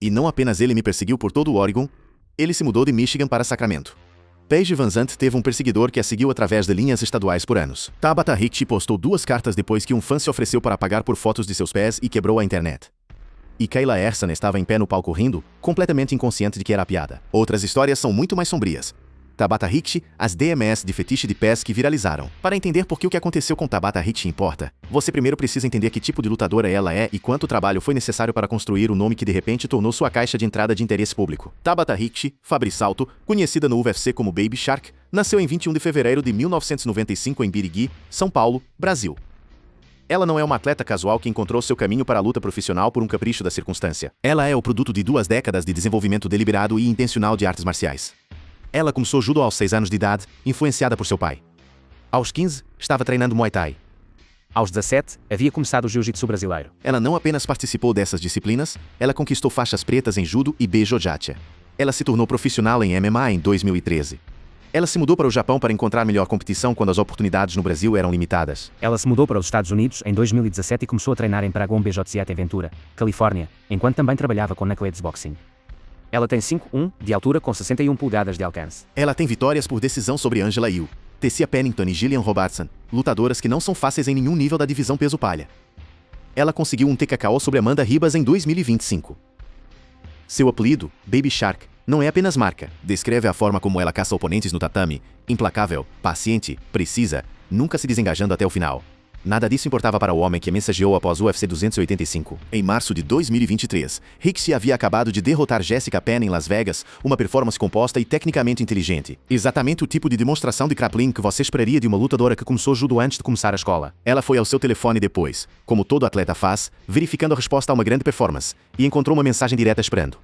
E não apenas ele me perseguiu por todo o Oregon, ele se mudou de Michigan para Sacramento. Paige VanZant teve um perseguidor que a seguiu através de linhas estaduais por anos. Tabitha Ricci postou 2 cartas depois que um fã se ofereceu para pagar por fotos de seus pés e quebrou a internet. E Kayla Ersan estava em pé no palco rindo, completamente inconsciente de que era piada. Outras histórias são muito mais sombrias. Tabitha Ricci, as DMS de fetiche de pés que viralizaram. Para entender por que o que aconteceu com Tabitha Ricci importa, você primeiro precisa entender que tipo de lutadora ela é e quanto trabalho foi necessário para construir o nome que de repente tornou sua caixa de entrada de interesse público. Tabitha Ricci, Fabri Salto, conhecida no UFC como Baby Shark, nasceu em 21 de fevereiro de 1995 em Birigui, São Paulo, Brasil. Ela não é uma atleta casual que encontrou seu caminho para a luta profissional por um capricho da circunstância. Ela é o produto de 2 décadas de desenvolvimento deliberado e intencional de artes marciais. Ela começou judo aos 6 anos de idade, influenciada por seu pai. Aos 15, estava treinando Muay Thai. Aos 17, havia começado o jiu-jitsu brasileiro. Ela não apenas participou dessas disciplinas, ela conquistou faixas pretas em judo e Beijo-Jatcha. Ela se tornou profissional em MMA em 2013. Ela se mudou para o Japão para encontrar melhor competição quando as oportunidades no Brasil eram limitadas. Ela se mudou para os Estados Unidos em 2017 e começou a treinar em Paragon BJCAT em Ventura, Califórnia, enquanto também trabalhava com Knuckleheads Boxing. Ela tem 5'1" de altura com 61 polegadas de alcance. Ela tem vitórias por decisão sobre Angela Hill, Tessia Pennington e Gillian Robertson, lutadoras que não são fáceis em nenhum nível da divisão peso palha. Ela conseguiu um TKO sobre Amanda Ribas em 2025. Seu apelido, Baby Shark, não é apenas marca, descreve a forma como ela caça oponentes no tatame, implacável, paciente, precisa, nunca se desengajando até o final. Nada disso importava para o homem que a mensageou após o UFC 285. Em março de 2023, Ricci havia acabado de derrotar Jessica Penn em Las Vegas, uma performance composta e tecnicamente inteligente. Exatamente o tipo de demonstração de grappling que você esperaria de uma lutadora que começou judo antes de começar a escola. Ela foi ao seu telefone depois, como todo atleta faz, verificando a resposta a uma grande performance, e encontrou uma mensagem direta esperando.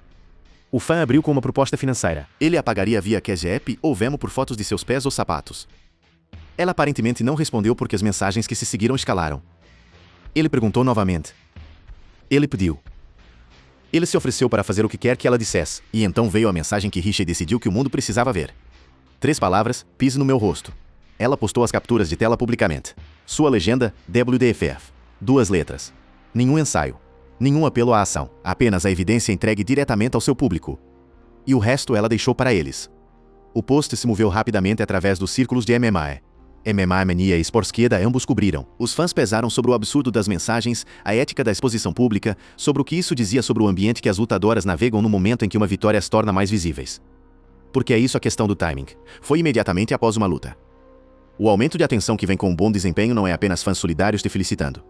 O fã abriu com uma proposta financeira. Ele a pagaria via Cash App ou Venmo por fotos de seus pés ou sapatos. Ela aparentemente não respondeu porque as mensagens que se seguiram escalaram. Ele perguntou novamente. Ele pediu. Ele se ofereceu para fazer o que quer que ela dissesse, e então veio a mensagem que Ricci decidiu que o mundo precisava ver. 3 palavras, pise no meu rosto. Ela postou as capturas de tela publicamente. Sua legenda, WDFF. 2 letras. Nenhum ensaio. Nenhum apelo à ação. Apenas a evidência entregue diretamente ao seu público. E o resto ela deixou para eles. O post se moveu rapidamente através dos círculos de MMA. MMA Mania e Sportskeeda ambos cobriram. Os fãs pesaram sobre o absurdo das mensagens, a ética da exposição pública, sobre o que isso dizia sobre o ambiente que as lutadoras navegam no momento em que uma vitória as torna mais visíveis. Porque é isso a questão do timing. Foi imediatamente após uma luta. O aumento de atenção que vem com um bom desempenho não é apenas fãs solidários te felicitando.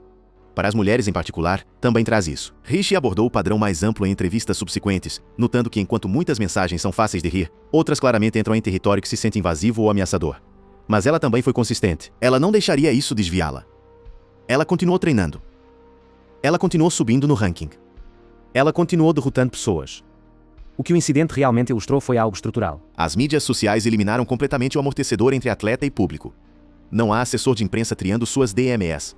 Para as mulheres em particular, também traz isso. Ricci abordou o padrão mais amplo em entrevistas subsequentes, notando que enquanto muitas mensagens são fáceis de rir, outras claramente entram em território que se sente invasivo ou ameaçador. Mas ela também foi consistente. Ela não deixaria isso desviá-la. Ela continuou treinando. Ela continuou subindo no ranking. Ela continuou derrotando pessoas. O que o incidente realmente ilustrou foi algo estrutural. As mídias sociais eliminaram completamente o amortecedor entre atleta e público. Não há assessor de imprensa triando suas DMS.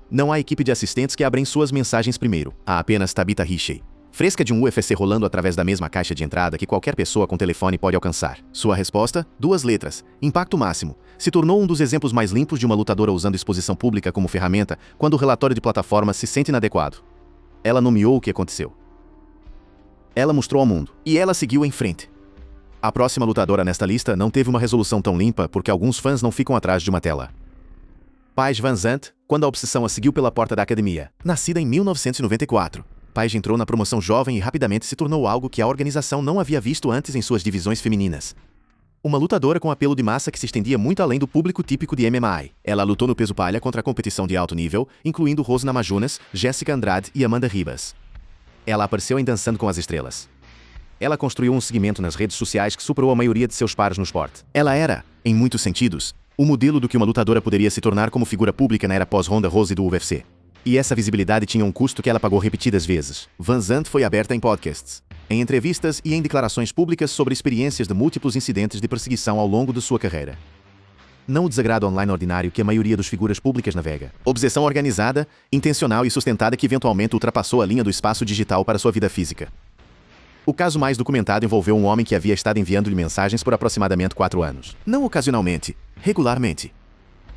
Não há equipe de assistentes que abrem suas mensagens primeiro. Há apenas Tabitha Ricci, fresca de um UFC rolando através da mesma caixa de entrada que qualquer pessoa com telefone pode alcançar. Sua resposta, 2 letras, impacto máximo, se tornou um dos exemplos mais limpos de uma lutadora usando exposição pública como ferramenta quando o relatório de plataforma se sente inadequado. Ela nomeou o que aconteceu. Ela mostrou ao mundo. E ela seguiu em frente. A próxima lutadora nesta lista não teve uma resolução tão limpa porque alguns fãs não ficam atrás de uma tela. Paige VanZant, quando a obsessão a seguiu pela porta da academia. Nascida em 1994, Paige entrou na promoção jovem e rapidamente se tornou algo que a organização não havia visto antes em suas divisões femininas. Uma lutadora com apelo de massa que se estendia muito além do público típico de MMA. Ela lutou no peso palha contra a competição de alto nível, incluindo Rose Namajunas, Jessica Andrade e Amanda Ribas. Ela apareceu em Dançando com as Estrelas. Ela construiu um segmento nas redes sociais que superou a maioria de seus pares no esporte. Ela era, em muitos sentidos, o modelo do que uma lutadora poderia se tornar como figura pública na era pós-Ronda Rousey do UFC. E essa visibilidade tinha um custo que ela pagou repetidas vezes. VanZant foi aberta em podcasts, em entrevistas e em declarações públicas sobre experiências de múltiplos incidentes de perseguição ao longo de sua carreira. Não o desagrado online ordinário que a maioria das figuras públicas navega. Obsessão organizada, intencional e sustentada que eventualmente ultrapassou a linha do espaço digital para sua vida física. O caso mais documentado envolveu um homem que havia estado enviando-lhe mensagens por aproximadamente 4 anos. Não ocasionalmente, regularmente.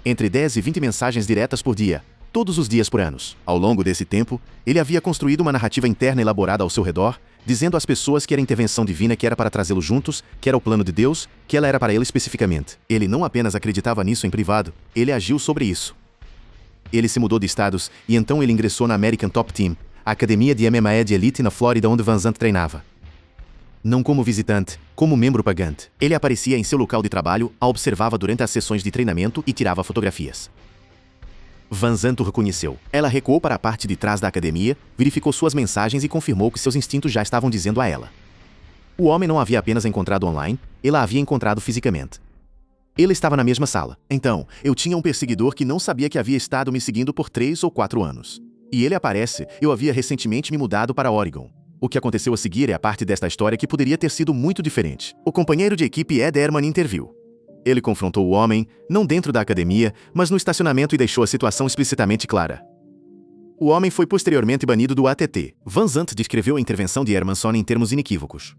Entre 10 e 20 mensagens diretas por dia, todos os dias por anos. Ao longo desse tempo, ele havia construído uma narrativa interna elaborada ao seu redor, dizendo às pessoas que era intervenção divina, que era para trazê-los juntos, que era o plano de Deus, que ela era para ele especificamente. Ele não apenas acreditava nisso em privado, ele agiu sobre isso. Ele se mudou de estados, e então ele ingressou na American Top Team, a academia de MMA de elite na Flórida onde Van Zandt treinava. Não como visitante, como membro pagante. Ele aparecia em seu local de trabalho, a observava durante as sessões de treinamento e tirava fotografias. Van Zandt o reconheceu. Ela recuou para a parte de trás da academia, verificou suas mensagens e confirmou que seus instintos já estavam dizendo a ela. O homem não a havia apenas encontrado online, ele a havia encontrado fisicamente. Ele estava na mesma sala. Então, eu tinha um perseguidor que não sabia que havia estado me seguindo por 3 ou 4 anos. E ele aparece, eu havia recentemente me mudado para Oregon. O que aconteceu a seguir é a parte desta história que poderia ter sido muito diferente. O companheiro de equipe Ed Herman interviu. Ele confrontou o homem, não dentro da academia, mas no estacionamento e deixou a situação explicitamente clara. O homem foi posteriormente banido do ATT. Van Zandt descreveu a intervenção de Hermanson em termos inequívocos.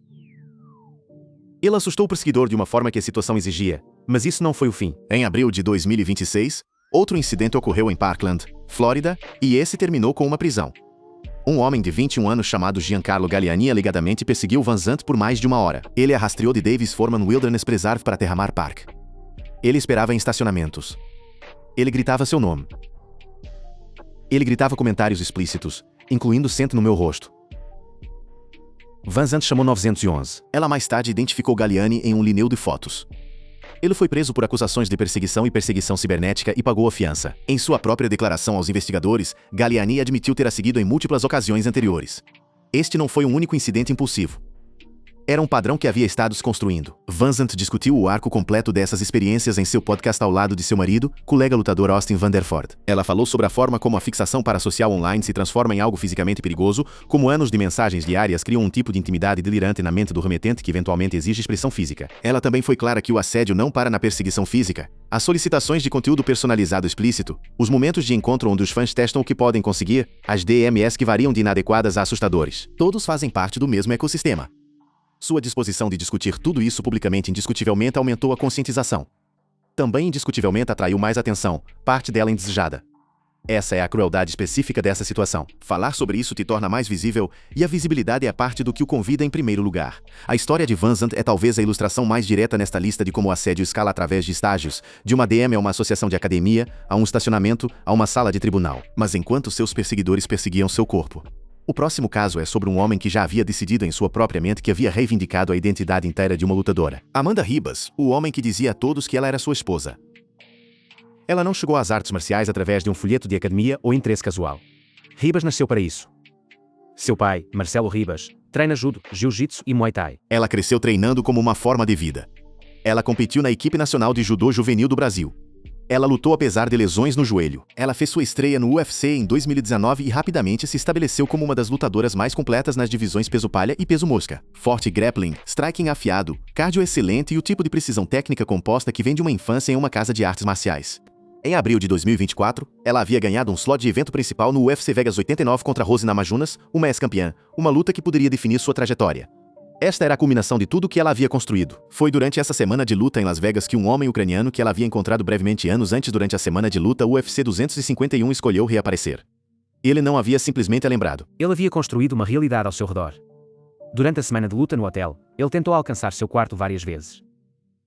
Ele assustou o perseguidor de uma forma que a situação exigia, mas isso não foi o fim. Em abril de 2026, outro incidente ocorreu em Parkland, Flórida, e esse terminou com uma prisão. Um homem de 21 anos chamado Giancarlo Galliani alegadamente perseguiu Van Zandt por mais de 1 hora. Ele a rastreou de Davis Foreman Wilderness Preserve para Terramar Park. Ele esperava em estacionamentos. Ele gritava seu nome. Ele gritava comentários explícitos, incluindo "sente no meu rosto". Van Zandt chamou 911. Ela mais tarde identificou Galliani em um lineu de fotos. Ele foi preso por acusações de perseguição e perseguição cibernética e pagou a fiança. Em sua própria declaração aos investigadores, Galliani admitiu ter a seguido em múltiplas ocasiões anteriores. Este não foi um único incidente impulsivo. Era um padrão que havia estado se construindo. Van Zandt discutiu o arco completo dessas experiências em seu podcast ao lado de seu marido, colega lutador Austin Vanderford. Ela falou sobre a forma como a fixação parasocial online se transforma em algo fisicamente perigoso, como anos de mensagens diárias criam um tipo de intimidade delirante na mente do remetente que eventualmente exige expressão física. Ela também foi clara que o assédio não para na perseguição física. As solicitações de conteúdo personalizado explícito, os momentos de encontro onde os fãs testam o que podem conseguir, as DMS que variam de inadequadas a assustadores. Todos fazem parte do mesmo ecossistema. Sua disposição de discutir tudo isso publicamente indiscutivelmente aumentou a conscientização. Também indiscutivelmente atraiu mais atenção, parte dela indesejada. Essa é a crueldade específica dessa situação. Falar sobre isso te torna mais visível, e a visibilidade é parte do que o convida em primeiro lugar. A história de Van Zandt é talvez a ilustração mais direta nesta lista de como o assédio escala através de estágios, de uma DM a uma associação de academia, a um estacionamento, a uma sala de tribunal. Mas enquanto seus perseguidores perseguiam seu corpo. O próximo caso é sobre um homem que já havia decidido em sua própria mente que havia reivindicado a identidade inteira de uma lutadora. Amanda Ribas, o homem que dizia a todos que ela era sua esposa. Ela não chegou às artes marciais através de um folheto de academia ou interesse casual. Ribas nasceu para isso. Seu pai, Marcelo Ribas, treina judo, jiu-jitsu e muay thai. Ela cresceu treinando como uma forma de vida. Ela competiu na equipe nacional de judô juvenil do Brasil. Ela lutou apesar de lesões no joelho. Ela fez sua estreia no UFC em 2019 e rapidamente se estabeleceu como uma das lutadoras mais completas nas divisões peso-palha e peso-mosca. Forte grappling, striking afiado, cardio excelente e o tipo de precisão técnica composta que vem de uma infância em uma casa de artes marciais. Em abril de 2024, ela havia ganhado um slot de evento principal no UFC Vegas 89 contra Rose Namajunas, uma ex-campeã, uma luta que poderia definir sua trajetória. Esta era a culminação de tudo o que ela havia construído. Foi durante essa semana de luta em Las Vegas que um homem ucraniano que ela havia encontrado brevemente anos antes durante a semana de luta UFC 251 escolheu reaparecer. Ele não havia simplesmente a lembrado. Ele havia construído uma realidade ao seu redor. Durante a semana de luta no hotel, ele tentou alcançar seu quarto várias vezes.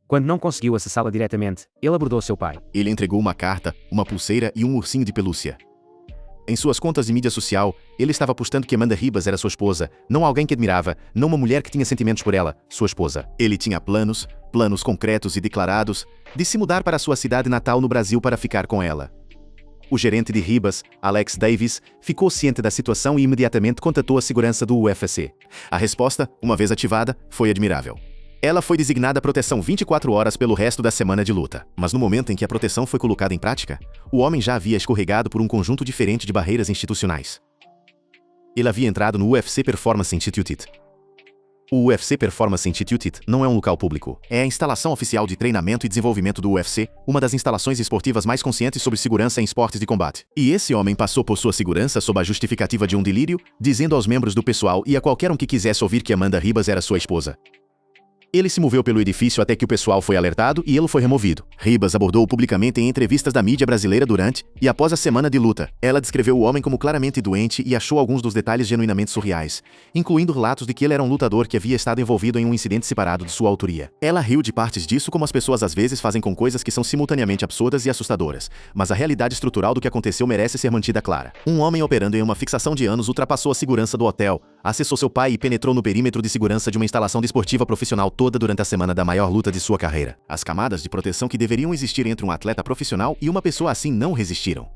Quando não conseguiu acessá-la diretamente, ele abordou seu pai. Ele entregou uma carta, uma pulseira e um ursinho de pelúcia. Em suas contas de mídia social, ele estava postando que Amanda Ribas era sua esposa, não alguém que admirava, não uma mulher que tinha sentimentos por ela, sua esposa. Ele tinha planos concretos e declarados, de se mudar para sua cidade natal no Brasil para ficar com ela. O gerente de Ribas, Alex Davis, ficou ciente da situação e imediatamente contatou a segurança do UFC. A resposta, uma vez ativada, foi admirável. Ela foi designada a proteção 24 horas pelo resto da semana de luta. Mas no momento em que a proteção foi colocada em prática, o homem já havia escorregado por um conjunto diferente de barreiras institucionais. Ele havia entrado no UFC Performance Institute. O UFC Performance Institute não é um local público. É a instalação oficial de treinamento e desenvolvimento do UFC, uma das instalações esportivas mais conscientes sobre segurança em esportes de combate. E esse homem passou por sua segurança sob a justificativa de um delírio, dizendo aos membros do pessoal e a qualquer um que quisesse ouvir que Amanda Ribas era sua esposa. Ele se moveu pelo edifício até que o pessoal foi alertado e ele foi removido. Ribas abordou-o publicamente em entrevistas da mídia brasileira durante e após a semana de luta. Ela descreveu o homem como claramente doente e achou alguns dos detalhes genuinamente surreais, incluindo relatos de que ele era um lutador que havia estado envolvido em um incidente separado de sua autoria. Ela riu de partes disso como as pessoas às vezes fazem com coisas que são simultaneamente absurdas e assustadoras, mas a realidade estrutural do que aconteceu merece ser mantida clara. Um homem operando em uma fixação de anos ultrapassou a segurança do hotel, acessou seu pai e penetrou no perímetro de segurança de uma instalação desportiva profissional toda durante a semana da maior luta de sua carreira. As camadas de proteção que deveriam existir entre um atleta profissional e uma pessoa assim não resistiram.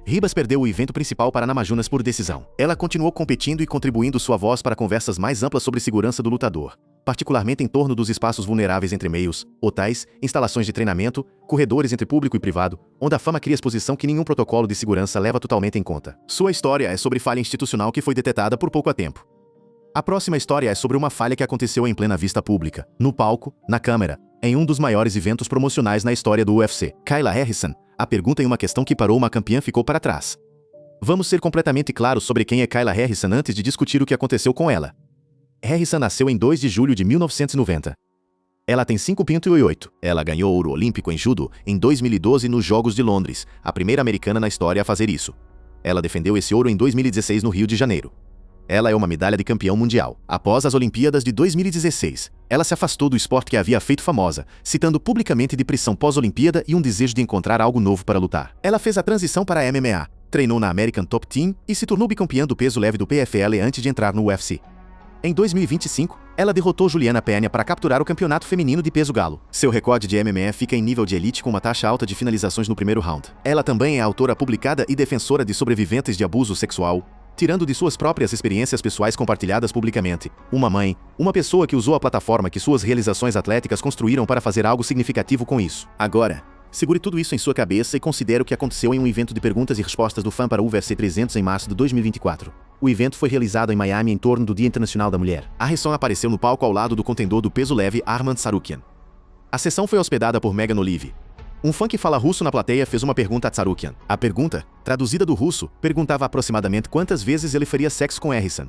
Ribas perdeu o evento principal para Namajunas por decisão. Ela continuou competindo e contribuindo sua voz para conversas mais amplas sobre segurança do lutador, particularmente em torno dos espaços vulneráveis entre meios, hotéis, instalações de treinamento, corredores entre público e privado, onde a fama cria exposição que nenhum protocolo de segurança leva totalmente em conta. Sua história é sobre falha institucional que foi detectada por pouco tempo. A próxima história é sobre uma falha que aconteceu em plena vista pública, no palco, na câmera, em um dos maiores eventos promocionais na história do UFC. Kayla Harrison, a pergunta em uma questão que parou uma campeã ficou para trás. Vamos ser completamente claros sobre quem é Kayla Harrison antes de discutir o que aconteceu com ela. Harrison nasceu em 2 de julho de 1990. Ela tem 5,8. Ela ganhou ouro olímpico em judo em 2012 nos Jogos de Londres, a primeira americana na história a fazer isso. Ela defendeu esse ouro em 2016 no Rio de Janeiro. Ela é uma medalha de campeão mundial. Após as Olimpíadas de 2016, ela se afastou do esporte que a havia feito famosa, citando publicamente depressão pós-Olimpíada e um desejo de encontrar algo novo para lutar. Ela fez a transição para a MMA, treinou na American Top Team e se tornou bicampeã do peso leve do PFL antes de entrar no UFC. Em 2025, ela derrotou Juliana Pena para capturar o campeonato feminino de peso galo. Seu recorde de MMA fica em nível de elite com uma taxa alta de finalizações no primeiro round. Ela também é autora publicada e defensora de sobreviventes de abuso sexual, tirando de suas próprias experiências pessoais compartilhadas publicamente. Uma mãe, uma pessoa que usou a plataforma que suas realizações atléticas construíram para fazer algo significativo com isso. Agora, segure tudo isso em sua cabeça e considere o que aconteceu em um evento de perguntas e respostas do fã para o UFC 300 em março de 2024. O evento foi realizado em Miami em torno do Dia Internacional da Mulher. Harrison apareceu no palco ao lado do contendor do peso leve Arman Tsarukyan. A sessão foi hospedada por Megan Olive. Um fã que fala russo na plateia fez uma pergunta a Tsarukyan. A pergunta, traduzida do russo, perguntava aproximadamente quantas vezes ele faria sexo com Harrison.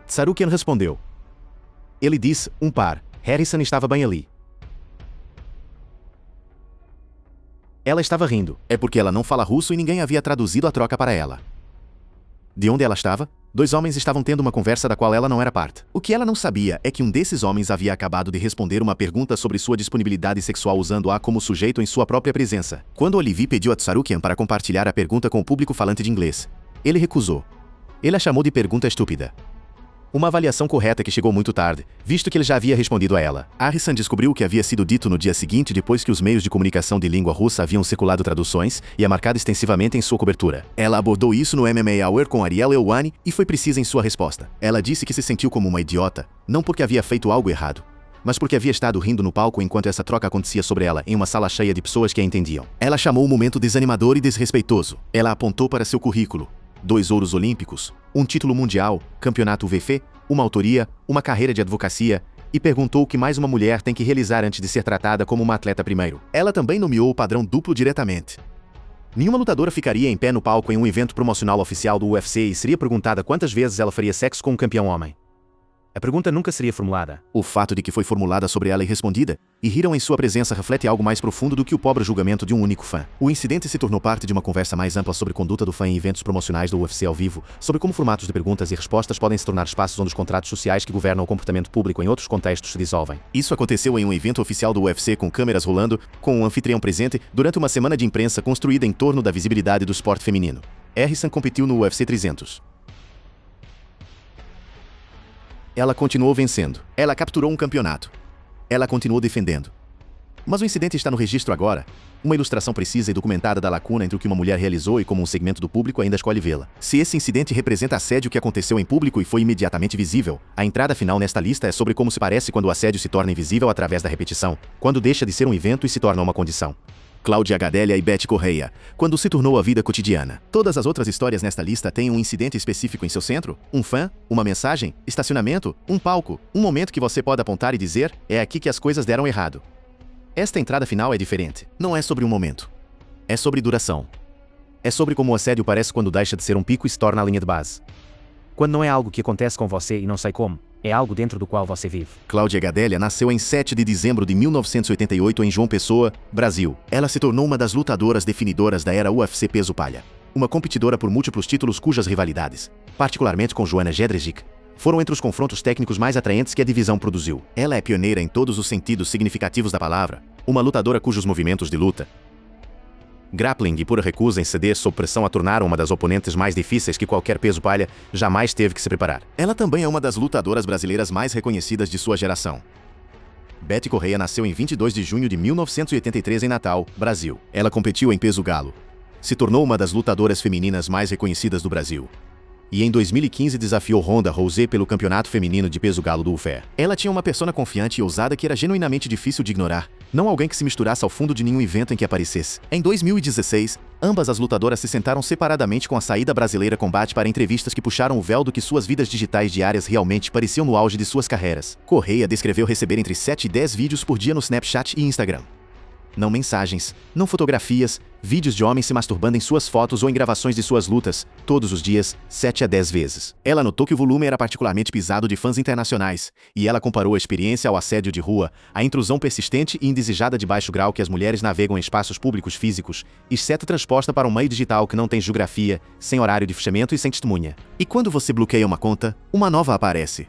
Tsarukyan respondeu. Ele disse, um par. Harrison estava bem ali. Ela estava rindo. É porque ela não fala russo e ninguém havia traduzido a troca para ela. De onde ela estava? 2 homens estavam tendo uma conversa da qual ela não era parte. O que ela não sabia é que um desses homens havia acabado de responder uma pergunta sobre sua disponibilidade sexual usando-a como sujeito em sua própria presença. Quando Olivier pediu a Tsarukyan para compartilhar a pergunta com o público falante de inglês, ele recusou. Ele a chamou de pergunta estúpida. Uma avaliação correta que chegou muito tarde, visto que ele já havia respondido a ela. Harrison descobriu o que havia sido dito no dia seguinte depois que os meios de comunicação de língua russa haviam circulado traduções e a marcado extensivamente em sua cobertura. Ela abordou isso no MMA Hour com Ariel Helwani e foi precisa em sua resposta. Ela disse que se sentiu como uma idiota, não porque havia feito algo errado, mas porque havia estado rindo no palco enquanto essa troca acontecia sobre ela em uma sala cheia de pessoas que a entendiam. Ela chamou o momento desanimador e desrespeitoso. Ela apontou para seu currículo. 2 ouros olímpicos, um título mundial, campeonato UFC, uma autoria, uma carreira de advocacia, e perguntou o que mais uma mulher tem que realizar antes de ser tratada como uma atleta primeiro. Ela também nomeou o padrão duplo diretamente. Nenhuma lutadora ficaria em pé no palco em um evento promocional oficial do UFC e seria perguntada quantas vezes ela faria sexo com um campeão homem. A pergunta nunca seria formulada. O fato de que foi formulada sobre ela e respondida, e riram em sua presença reflete algo mais profundo do que o pobre julgamento de um único fã. O incidente se tornou parte de uma conversa mais ampla sobre conduta do fã em eventos promocionais do UFC ao vivo, sobre como formatos de perguntas e respostas podem se tornar espaços onde os contratos sociais que governam o comportamento público em outros contextos se dissolvem. Isso aconteceu em um evento oficial do UFC com câmeras rolando, com um anfitrião presente, durante uma semana de imprensa construída em torno da visibilidade do esporte feminino. Harrison competiu no UFC 300. Ela continuou vencendo. Ela capturou um campeonato. Ela continuou defendendo. Mas o incidente está no registro agora. Uma ilustração precisa e documentada da lacuna entre o que uma mulher realizou e como um segmento do público ainda escolhe vê-la. Se esse incidente representa assédio que aconteceu em público e foi imediatamente visível, a entrada final nesta lista é sobre como se parece quando o assédio se torna invisível através da repetição, quando deixa de ser um evento e se torna uma condição. Cláudia Gadelha e Beth Correia, quando se tornou a vida cotidiana. Todas as outras histórias nesta lista têm um incidente específico em seu centro, um fã, uma mensagem, estacionamento, um palco, um momento que você pode apontar e dizer, é aqui que as coisas deram errado. Esta entrada final é diferente. Não é sobre um momento. É sobre duração. É sobre como o assédio parece quando deixa de ser um pico e se torna a linha de base. Quando não é algo que acontece com você e não sei como, É algo dentro do qual você vive. Cláudia Gadelha nasceu em 7 de dezembro de 1988 em João Pessoa, Brasil. Ela se tornou uma das lutadoras definidoras da era UFC peso palha. Uma competidora por múltiplos títulos cujas rivalidades, particularmente com Joanna Jędrzejczyk, foram entre os confrontos técnicos mais atraentes que a divisão produziu. Ela é pioneira em todos os sentidos significativos da palavra, uma lutadora cujos movimentos de luta, grappling e pura recusa em ceder sob pressão a tornaram uma das oponentes mais difíceis que qualquer peso palha jamais teve que se preparar. Ela também é uma das lutadoras brasileiras mais reconhecidas de sua geração. Betty Correia nasceu em 22 de junho de 1983 em Natal, Brasil. Ela competiu em peso galo. Se tornou uma das lutadoras femininas mais reconhecidas do Brasil. E em 2015 desafiou Ronda Rousey pelo campeonato feminino de peso galo do UFC. Ela tinha uma persona confiante e ousada que era genuinamente difícil de ignorar, não alguém que se misturasse ao fundo de nenhum evento em que aparecesse. Em 2016, ambas as lutadoras se sentaram separadamente com a saída brasileira Combate para entrevistas que puxaram o véu do que suas vidas digitais diárias realmente pareciam no auge de suas carreiras. Correia descreveu receber entre 7 e 10 vídeos por dia no Snapchat e Instagram. Não mensagens, não fotografias, vídeos de homens se masturbando em suas fotos ou em gravações de suas lutas, todos os dias, 7 a 10 vezes. Ela notou que o volume era particularmente pisado de fãs internacionais, e ela comparou a experiência ao assédio de rua, a intrusão persistente e indesejada de baixo grau que as mulheres navegam em espaços públicos físicos, exceto transposta para um meio digital que não tem geografia, sem horário de fechamento e sem testemunha. E quando você bloqueia uma conta, uma nova aparece.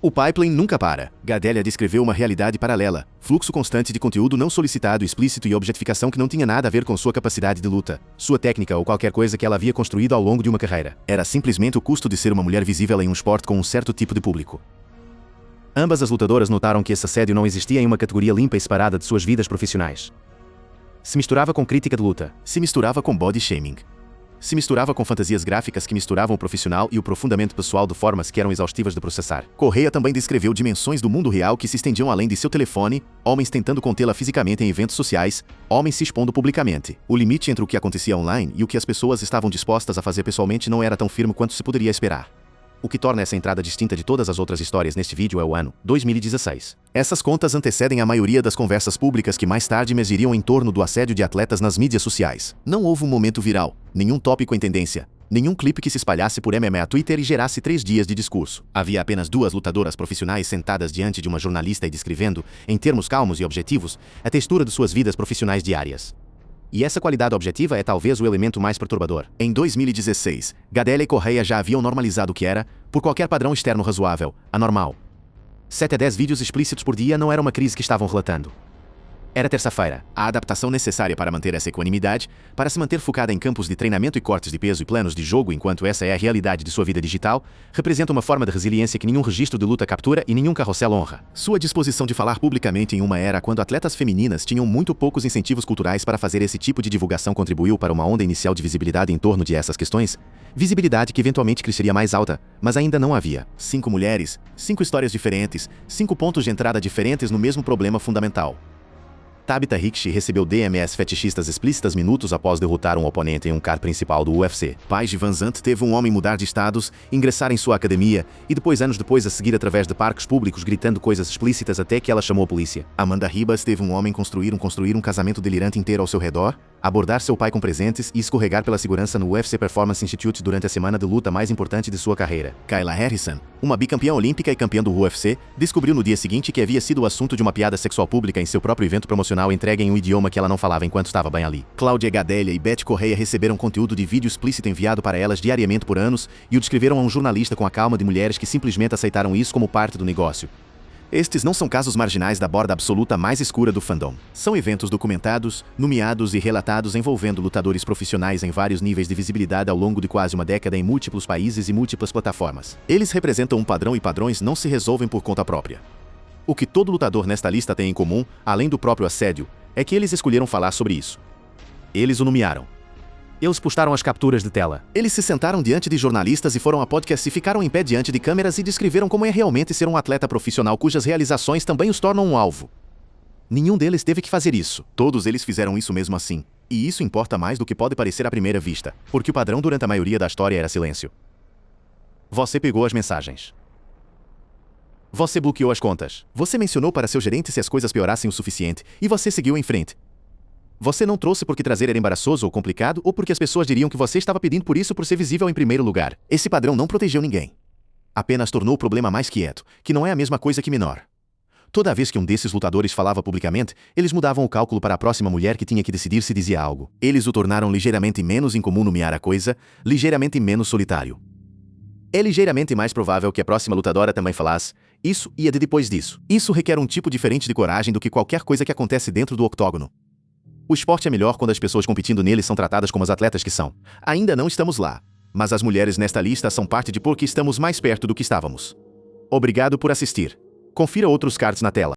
O pipeline nunca para. Gadelha descreveu uma realidade paralela, fluxo constante de conteúdo não solicitado, explícito e objetificação que não tinha nada a ver com sua capacidade de luta, sua técnica ou qualquer coisa que ela havia construído ao longo de uma carreira. Era simplesmente o custo de ser uma mulher visível em um esporte com um certo tipo de público. Ambas as lutadoras notaram que esse assédio não existia em uma categoria limpa e separada de suas vidas profissionais. Se misturava com crítica de luta. Se misturava com body shaming. Se misturava com fantasias gráficas que misturavam o profissional e o profundamente pessoal de formas que eram exaustivas de processar. Correia também descreveu dimensões do mundo real que se estendiam além de seu telefone, homens tentando contê-la fisicamente em eventos sociais, homens se expondo publicamente. O limite entre o que acontecia online e o que as pessoas estavam dispostas a fazer pessoalmente não era tão firme quanto se poderia esperar. O que torna essa entrada distinta de todas as outras histórias neste vídeo é o ano 2016. Essas contas antecedem a maioria das conversas públicas que mais tarde mesiriam em torno do assédio de atletas nas mídias sociais. Não houve um momento viral, nenhum tópico em tendência, nenhum clipe que se espalhasse por MMA Twitter e gerasse 3 dias de discurso. Havia apenas 2 lutadoras profissionais sentadas diante de uma jornalista e descrevendo, em termos calmos e objetivos, a textura de suas vidas profissionais diárias. E essa qualidade objetiva é talvez o elemento mais perturbador. Em 2016, Gadelha e Correia já haviam normalizado o que era, por qualquer padrão externo razoável, anormal. 7 a 10 vídeos explícitos por dia não era uma crise que estavam relatando. Era terça-feira. A adaptação necessária para manter essa equanimidade, para se manter focada em campos de treinamento e cortes de peso e planos de jogo enquanto essa é a realidade de sua vida digital, representa uma forma de resiliência que nenhum registro de luta captura e nenhum carrossel honra. Sua disposição de falar publicamente em uma era quando atletas femininas tinham muito poucos incentivos culturais para fazer esse tipo de divulgação contribuiu para uma onda inicial de visibilidade em torno de essas questões, visibilidade que eventualmente cresceria mais alta, mas ainda não havia. 5 mulheres, 5 histórias diferentes, 5 pontos de entrada diferentes no mesmo problema fundamental. Tabitha Ricci recebeu DMS fetichistas explícitas minutos após derrotar um oponente em um card principal do UFC. Paige Van Zandt teve um homem mudar de status, ingressar em sua academia, e depois anos depois a seguir através de parques públicos gritando coisas explícitas até que ela chamou a polícia. Amanda Ribas teve um homem construir um casamento delirante inteiro ao seu redor, abordar seu pai com presentes e escorregar pela segurança no UFC Performance Institute durante a semana de luta mais importante de sua carreira. Kayla Harrison, uma bicampeã olímpica e campeã do UFC, descobriu no dia seguinte que havia sido o assunto de uma piada sexual pública em seu próprio evento promocional entregue em um idioma que ela não falava enquanto estava bem ali. Cláudia Gadelha e Betty Correia receberam conteúdo de vídeo explícito enviado para elas diariamente por anos e o descreveram a um jornalista com a calma de mulheres que simplesmente aceitaram isso como parte do negócio. Estes não são casos marginais da borda absoluta mais escura do fandom. São eventos documentados, nomeados e relatados envolvendo lutadores profissionais em vários níveis de visibilidade ao longo de quase uma década em múltiplos países e múltiplas plataformas. Eles representam um padrão e padrões não se resolvem por conta própria. O que todo lutador nesta lista tem em comum, além do próprio assédio, é que eles escolheram falar sobre isso. Eles o nomearam. Eles postaram as capturas de tela. Eles se sentaram diante de jornalistas e foram a podcast e ficaram em pé diante de câmeras e descreveram como é realmente ser um atleta profissional cujas realizações também os tornam um alvo. Nenhum deles teve que fazer isso. Todos eles fizeram isso mesmo assim. E isso importa mais do que pode parecer à primeira vista, porque o padrão durante a maioria da história era silêncio. Você pegou as mensagens. Você bloqueou as contas. Você mencionou para seu gerente se as coisas piorassem o suficiente, e você seguiu em frente. Você não trouxe porque trazer era embaraçoso ou complicado ou porque as pessoas diriam que você estava pedindo por isso por ser visível em primeiro lugar. Esse padrão não protegeu ninguém. Apenas tornou o problema mais quieto, que não é a mesma coisa que menor. Toda vez que um desses lutadores falava publicamente, eles mudavam o cálculo para a próxima mulher que tinha que decidir se dizia algo. Eles o tornaram ligeiramente menos incomum nomear a coisa, ligeiramente menos solitário. É ligeiramente mais provável que a próxima lutadora também falasse isso e a de depois disso. Isso requer um tipo diferente de coragem do que qualquer coisa que acontece dentro do octógono. O esporte é melhor quando as pessoas competindo nele são tratadas como as atletas que são. Ainda não estamos lá, mas as mulheres nesta lista são parte de porque estamos mais perto do que estávamos. Obrigado por assistir. Confira outros cards na tela.